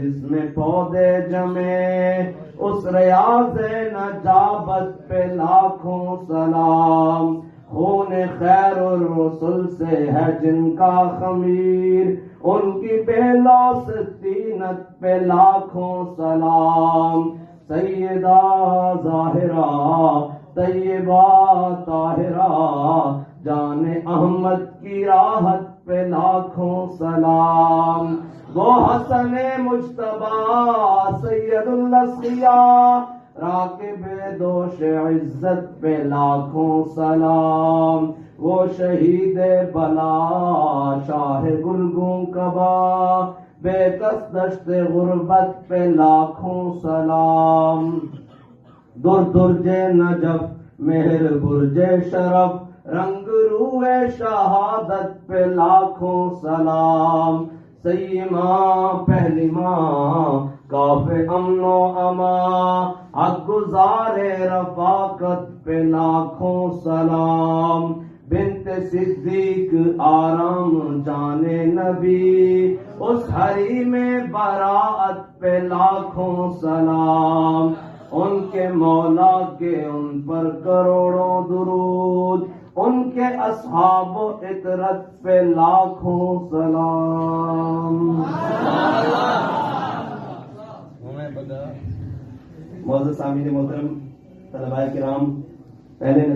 جس میں پودے جمے، اس ریاض نجابت پہ لاکھوں سلام۔ خون خیر الرسل سے ہے جن کا خمیر، ان کی بے لوث طینت پہ لاکھوں سلام۔ سیدہ ظاہرہ طیبہ طاہرہ، جان احمد کی راحت پہ لاکھوں سلام۔ وہ حسن مجتبیٰ سید الاسقیاء، راکب دوش عزت پہ لاکھوں سلام۔ وہ شہید بلا شاہ گلگوں کبا، بے کس دشت غربت پہ لاکھوں سلام۔ در درج نجف مہر برج شرف، رنگ روئے شہادت پہ لاکھوں سلام۔ سیما پہلی ماں کاف امن و امان، حق گزار رفاقت پہ لاکھوں سلام۔ بنت صدیق آرام جانے نبی، اس حریم براعت پہ لاکھوں سلام۔ ان کے مولا کے ان پر کروڑوں درود، ان کے اصحاب و اطرت پہ لاکھوں سلام۔ معزز سامعین محترم، طلباء کرام، پہلے